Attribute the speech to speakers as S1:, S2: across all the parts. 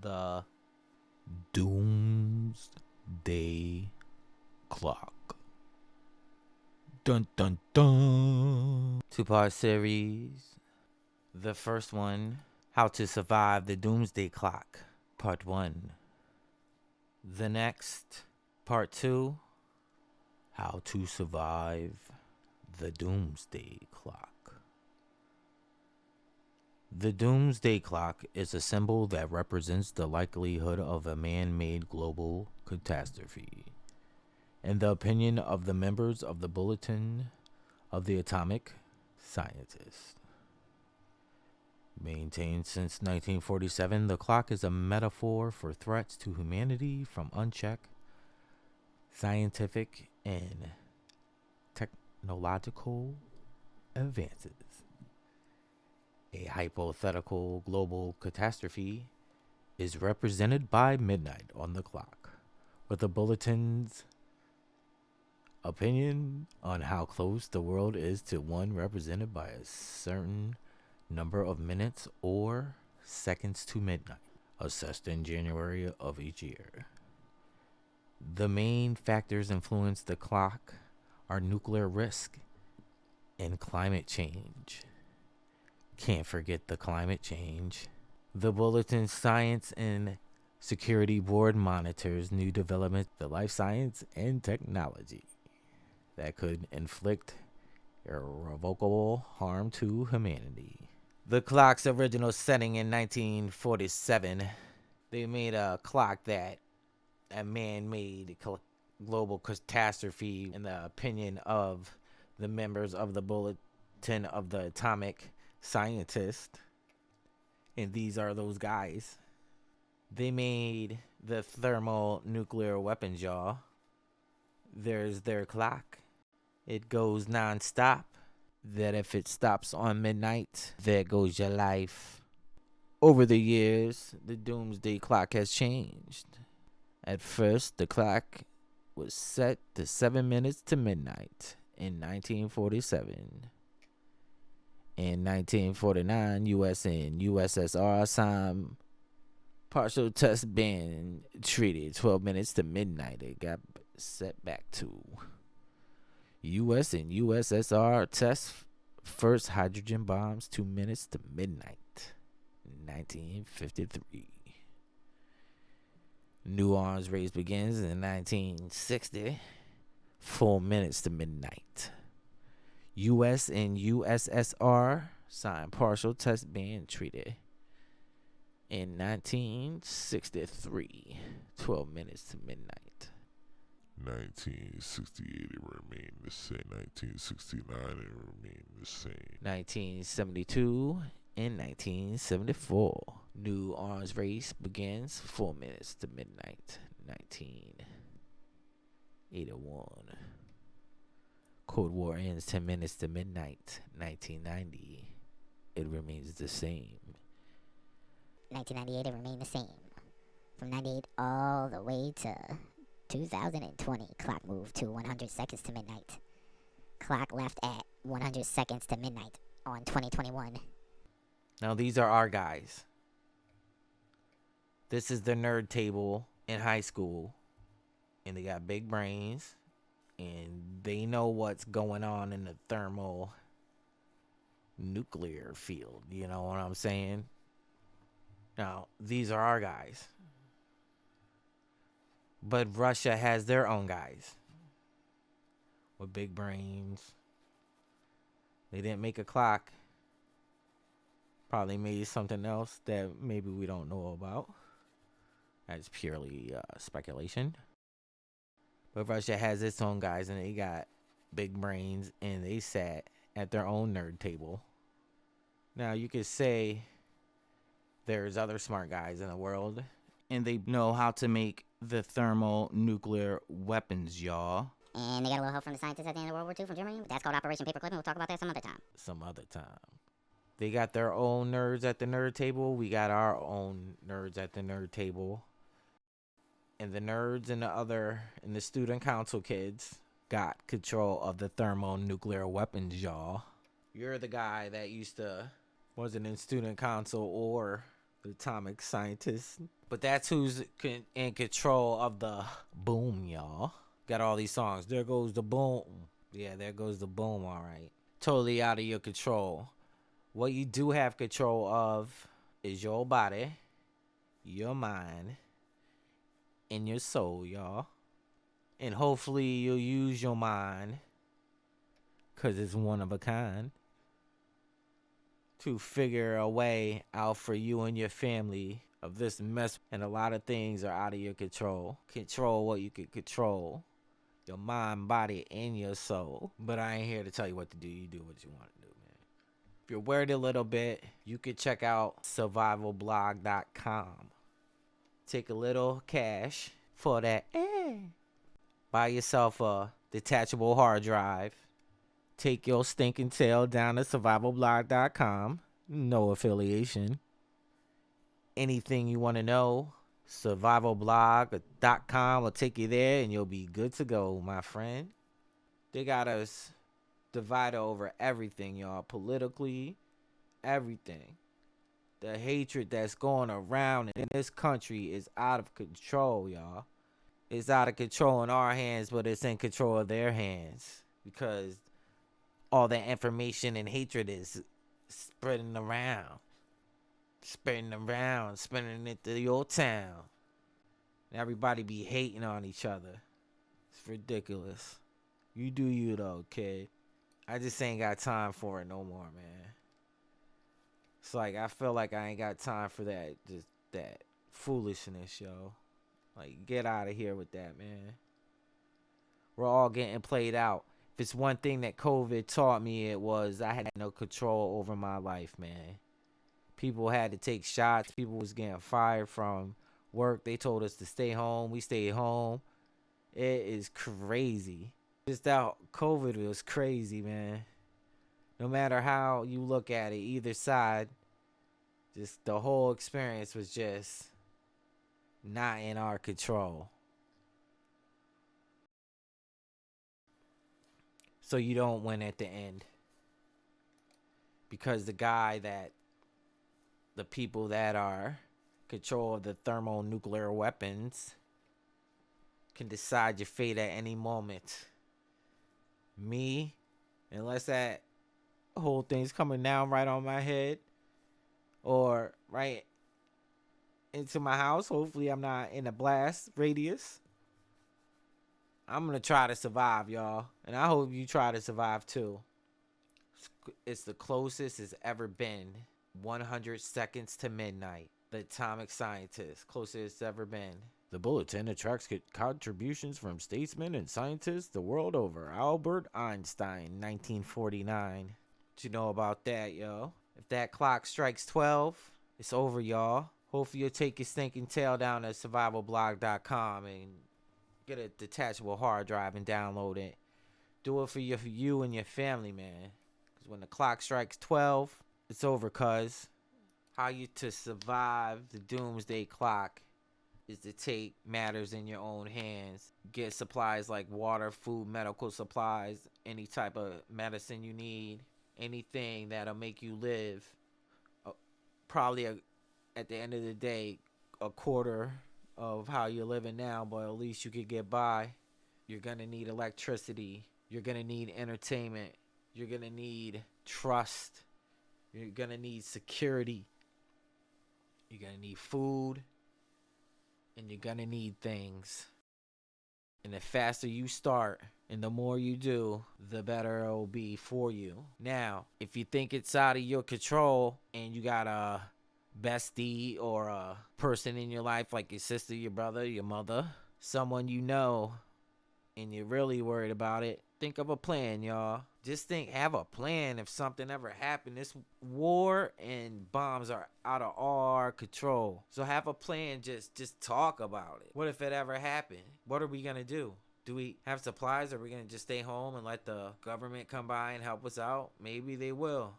S1: the Doomsday Clock. Dun dun dun. 2-part series. The first one, How to Survive the Doomsday Clock, Part 1. The next, Part 2, How to Survive the Doomsday Clock. The Doomsday Clock is a symbol that represents the likelihood of a man-made global catastrophe. In the opinion of the members of the Bulletin of the Atomic Scientists. Maintained since 1947, the clock is a metaphor for threats to humanity from unchecked scientific and technological advances. A hypothetical global catastrophe is represented by midnight on the clock, with the bulletin's opinion on how close the world is to one represented by a certain number of minutes or seconds to midnight, assessed in January of each year. The main factors influence the clock are nuclear risk and climate change. Can't forget the climate change. The Bulletin Science and Security Board monitors new developments in life science and technology that could inflict irrevocable harm to humanity. The clock's original setting in 1947, they made a clock that a man-made global catastrophe in the opinion of the members of the Bulletin of the Atomic Scientists. And these are those guys. They made the thermonuclear weapons, y'all. There's their clock. It goes non-stop. That if it stops on midnight, there goes your life. Over the years, the Doomsday Clock has changed. At first, the clock was set to 7 minutes to midnight in 1947. In 1949, U.S. and USSR signed partial test ban treaty. 12 minutes to midnight. It got set back to U.S. and USSR test first hydrogen bombs 2 minutes to midnight. 1953. New arms race begins in 1960. 4 minutes to midnight. U.S. and USSR signed partial test ban treaty in 1963. 12 minutes to midnight.
S2: 1968 it remained the same. 1969 it remained the same.
S1: 1972 and 1974. New arms race begins 4 minutes to midnight. 1981. Cold War ends 10 minutes to midnight. 1990. It remains the same.
S3: 1998 it remained the same. From 98 all the way to 2020, clock moved to 100 seconds to midnight. Clock left at 100 seconds to midnight on 2021.
S1: Now these are our guys. This is the nerd table in high school. And they got big brains. And they know what's going on in the thermonuclear field. You know what I'm saying? Now, these are our guys. But Russia has their own guys with big brains. They didn't make a clock. Probably made something else that maybe we don't know about. That's purely speculation. But Russia has its own guys, and they got big brains, and they sat at their own nerd table. Now, you could say there's other smart guys in the world, and they know how to make the thermonuclear weapons, y'all.
S3: And they got a little help from the scientists at the end of World War II from Germany. That's called Operation Paperclip, and we'll talk about that some other time.
S1: They got their own nerds at the nerd table. We got our own nerds at the nerd table. And the nerds and the student council kids got control of the thermonuclear weapons, y'all. You're the guy that wasn't in student council or the atomic scientist, But that's who's in control of the boom, y'all. Got all these songs. There goes the boom. Yeah, there goes the boom, all right. Totally out of your control. What you do have control of is your body, your mind, and your soul, y'all. And hopefully you'll use your mind, because it's one of a kind, to figure a way out for you and your family of this mess. And a lot of things are out of your control. Control what you can control. Your mind, body, and your soul. But I ain't here to tell you what to do. You do what you want to do, man. If you're worried a little bit, you can check out survivalblog.com. Take a little cash for that. Buy yourself a detachable hard drive. Take your stinking tail down to survivalblog.com. No affiliation. Anything you want to know, survivalblog.com will take you there and you'll be good to go, my friend. They got us divided over everything, y'all. Politically, everything. The hatred that's going around in this country is out of control, y'all. It's out of control in our hands, but it's in control of their hands. Because all that information and hatred is spreading around. Spreading it to your town. And everybody be hating on each other. It's ridiculous. You do you though, kid. I just ain't got time for it no more, man. It's like I feel like I ain't got time for that. Just that foolishness, yo. Like, get out of here with that, man. We're all getting played out. If it's one thing that COVID taught me, it was I had no control over my life, man. People had to take shots. People was getting fired from work. They told us to stay home. We stayed home. It is crazy. Just that COVID was crazy, man. No matter how you look at it, either side, just the whole experience was just not in our control. So you don't win at the end. Because the people that are control of the thermonuclear weapons can decide your fate at any moment. Me, unless that whole thing's coming down right on my head or right into my house, hopefully I'm not in a blast radius, I'm gonna try to survive, y'all, and I hope you try to survive too. It's the closest it's ever been. 100 seconds to midnight. The atomic scientist, closest it's ever been. The bulletin attracts contributions from statesmen and scientists the world over. Albert Einstein, 1949. What you know about that, yo? If that clock strikes 12, it's over, y'all. Hopefully you'll take your stinking tail down to survivalblog.com and get a detachable hard drive and download it. Do it for you and your family, man. Because when the clock strikes 12, it's over, cuz. How you to survive the doomsday clock is to take matters in your own hands. Get supplies like water, food, medical supplies, any type of medicine you need. Anything that'll make you live. Probably at the end of the day, a quarter of how you're living now, but at least you could get by. You're going to need electricity. You're going to need entertainment. You're going to need trust. You're going to need security. You're going to need food. And you're going to need things. And the faster you start and the more you do, the better it'll be for you. Now, if you think it's out of your control and you got a bestie or a person in your life like your sister, your brother, your mother, someone you know, and you're really worried about it, think of a plan, y'all. Just have a plan if something ever happened. This war and bombs are out of all our control. So have a plan, just talk about it. What if it ever happened? What are we gonna do? Do we have supplies? Or are we gonna just stay home and let the government come by and help us out? Maybe they will.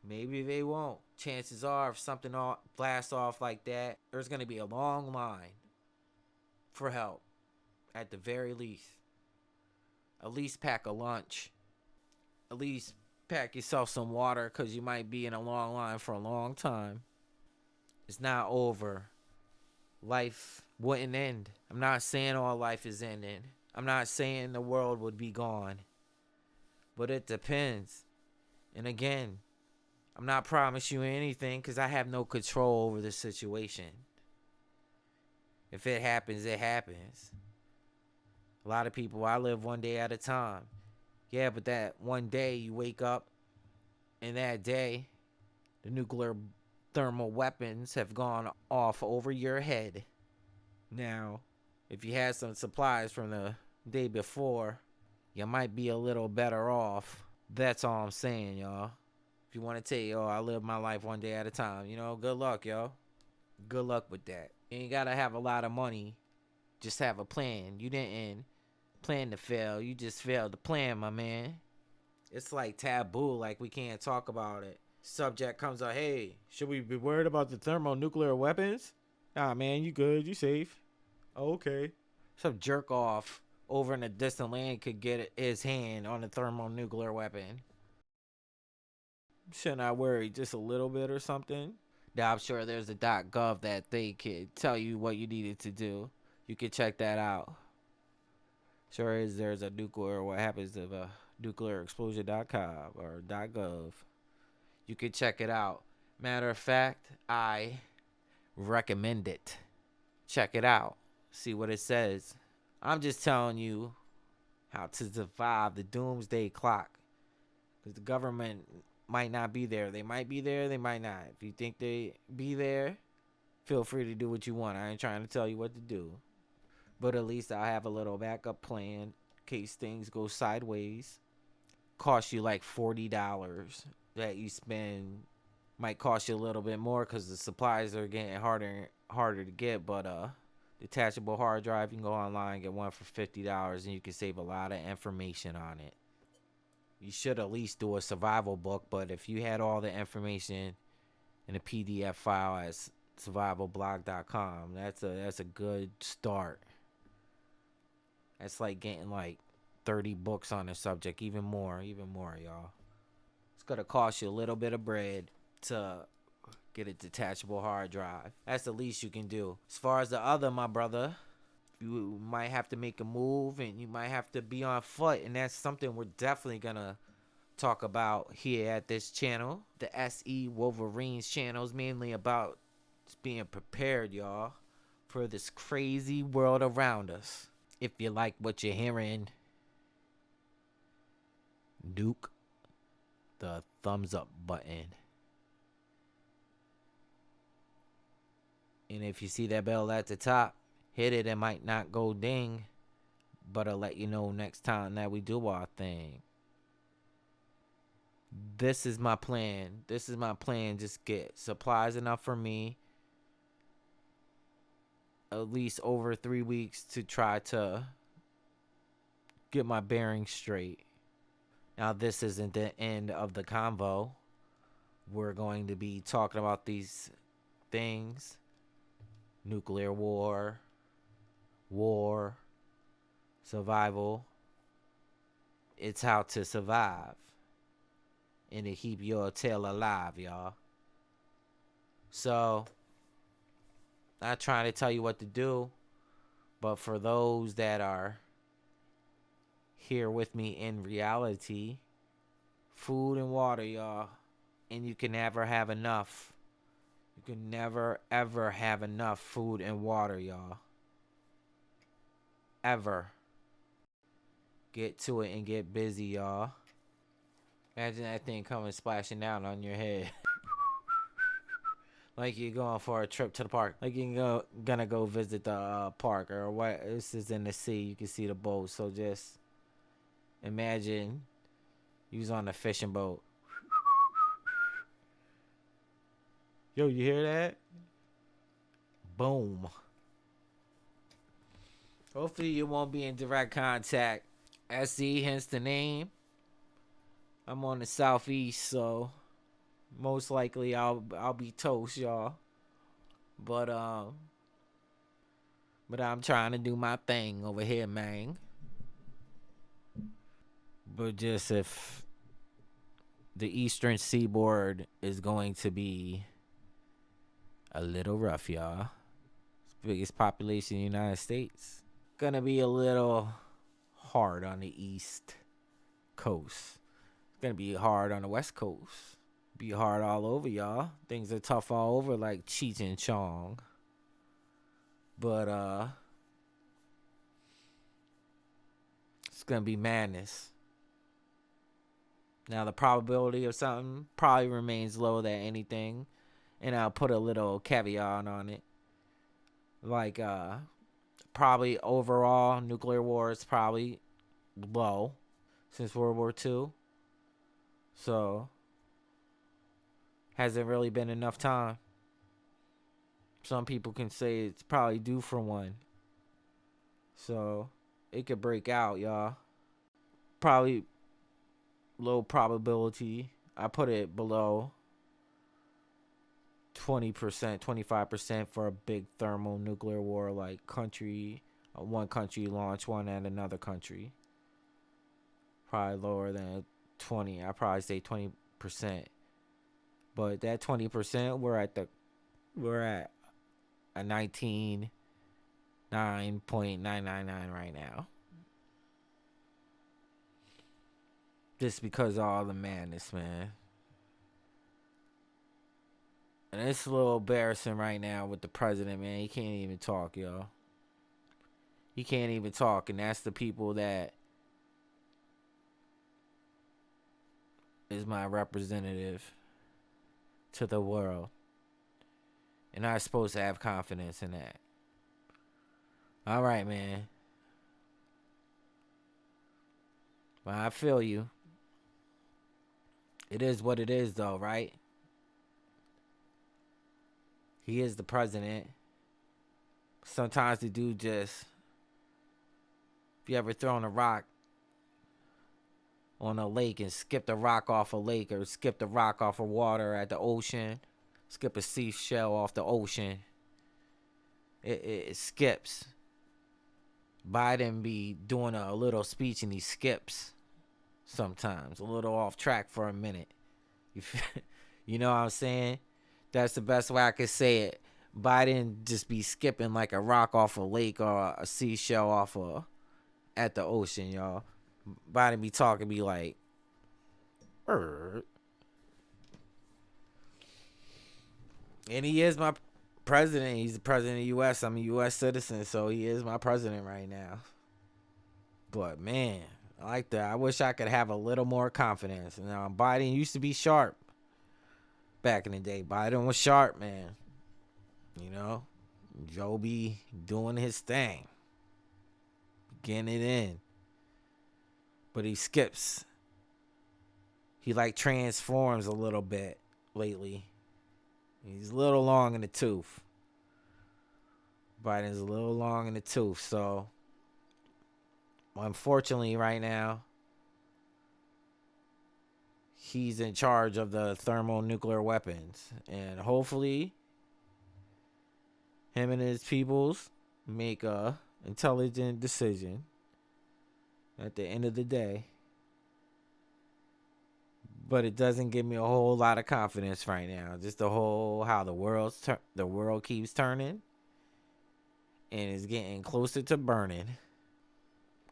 S1: Maybe they won't. Chances are, if something blasts off like that, there's gonna be a long line for help. At the very least. At least pack a lunch. At least pack yourself some water, because you might be in a long line for a long time. It's not over.
S4: life wouldn't end. I'm not saying all life is ending. I'm not saying the world would be gone. But it depends. And again, I'm not promising you anything because I have no control over the situation. If it happens, it happens. A lot of people, I live one day at a time. Yeah, but that one day you wake up and that day, the nuclear thermal weapons have gone off over your head. Now, if you had some supplies from the day before, you might be a little better off. That's all I'm saying, y'all. If you want to take, I live my life one day at a time, good luck, y'all. Good luck with that. You ain't got to have a lot of money. Just have a plan. You didn't plan to fail. You just failed to plan, my man. It's like taboo, like we can't talk about it. Subject comes up, hey, should we be worried about the thermonuclear weapons? Nah, man, you good. You safe. Oh, okay. Some jerk off over in a distant land could get his hand on a thermonuclear weapon. Shouldn't I worry just a little bit or something? Now, I'm sure there's a .gov that they could tell you what you needed to do. You can check that out. Sure is there's a nuclear, what happens if a nuclearexplosion.com or .gov. You can check it out. Matter of fact, I recommend it. Check it out. See what it says. I'm just telling you how to survive the doomsday clock. Because the government might not be there. They might be there, they might not. If you think they be there, feel free to do what you want. I ain't trying to tell you what to do. But at least I'll have a little backup plan in case things go sideways. Cost you like $40 that you spend. Might cost you a little bit more because the supplies are getting harder to get. But detachable hard drive, you can go online and get one for $50 and you can save a lot of information on it. You should at least do a survival book, but if you had all the information in a PDF file at survivalblog.com, that's a good start. That's like getting like 30 books on the subject, even more, y'all. It's gonna cost you a little bit of bread to get a detachable hard drive. That's the least you can do. As far as the other, my brother, you might have to make a move and you might have to be on foot, and that's something we're definitely gonna talk about here at this channel. The SE Wolverines channel is mainly about just being prepared, y'all, for this crazy world around us. If you like what you're hearing, nuke the thumbs up button. And if you see that bell at the top, hit it. It might not go ding, but I'll let you know next time that we do our thing. This is my plan. Just get supplies enough for me. At least over 3 weeks to try to get my bearings straight. Now, this isn't the end of the convo. We're going to be talking about these things. Nuclear war, survival. It's how to survive and to keep your tail alive, y'all. So, not trying to tell you what to do, but for those that are here with me in reality, food and water, y'all. And you can never have enough. You can never, ever have enough food and water, y'all. Ever. Get to it and get busy, y'all. Imagine that thing coming splashing down on your head. Like you're going for a trip to the park. Like you're gonna go visit the park or what. This is in the sea. You can see the boat. So just imagine you was on a fishing boat. Yo, you hear that? Boom. Hopefully you won't be in direct contact. SE, hence the name. I'm on the southeast, so most likely I'll be toast, y'all. But I'm trying to do my thing over here, man. But just if the eastern seaboard is going to be a little rough, y'all. biggest population in the United States. Gonna be a little hard on the East Coast. It's gonna be hard on the West Coast. Be hard all over, y'all. Things are tough all over, like Cheech and Chong. But it's gonna be madness. Now the probability of something probably remains low than anything, and I'll put a little caveat on it. Like probably overall nuclear war is probably low since World War II. So hasn't really been enough time. Some people can say it's probably due for one. So it could break out, y'all. Probably low probability. I put it below 20%, 25% for a big thermonuclear war, like one country launch one at another country. Probably lower than 20. I probably say 20%. But that 20%, we're at a 19.999 right now. Just because of all the madness, man. And it's a little embarrassing right now with the president, man. He can't even talk, yo. He can't even talk, and that's the people that is my representative to the world. And I'm supposed to have confidence in that. All right, man. Well, I feel you. It is what it is, though, right? He is the president. Sometimes the dude just... If you ever thrown a rock on a lake and skipped a rock off a lake, or skipped a rock off of water at the ocean, skip a seashell off the ocean, it skips. Biden be doing a little speech and he skips sometimes, a little off track for a minute. You know what I'm saying? That's the best way I could say it. Biden just be skipping like a rock off a lake or a seashell at the ocean, y'all. Biden be talking, be like, and he is my president. He's the president of the U.S. I'm a U.S. citizen, so he is my president right now. But man, I like that. I wish I could have a little more confidence. Now, Biden used to be sharp back in the day. Biden was sharp, man. You know, Joe be doing his thing, getting it in. But he skips. He like transforms a little bit lately. He's a little long in the tooth. Biden's a little long in the tooth. So, unfortunately, right now, he's in charge of the thermonuclear weapons. And hopefully, him and his peoples make a intelligent decision at the end of the day. But it doesn't give me a whole lot of confidence right now. Just the whole how the world keeps turning, and it's getting closer to burning.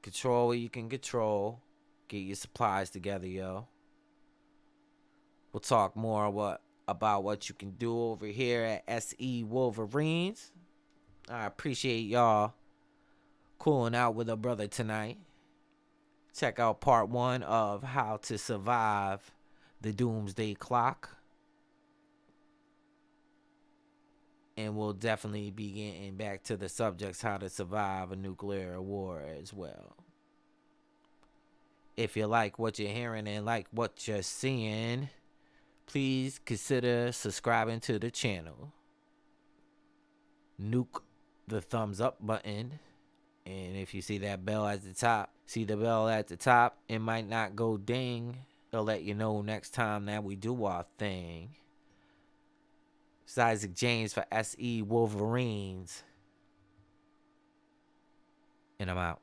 S4: Control what you can control. Get your supplies together, yo. We'll talk more about what you can do over here at SE Wolverines. I appreciate y'all cooling out with a brother tonight. Check out part 1 of how to survive the Doomsday Clock. And we'll definitely be getting back to the subjects how to survive a nuclear war as well. If you like what you're hearing and like what you're seeing, please consider subscribing to the channel. Nuke the thumbs up button. And if you see that bell at the top, it might not go ding. It'll let you know next time that we do our thing. It's Isaac James for SE Wolverines. And I'm out.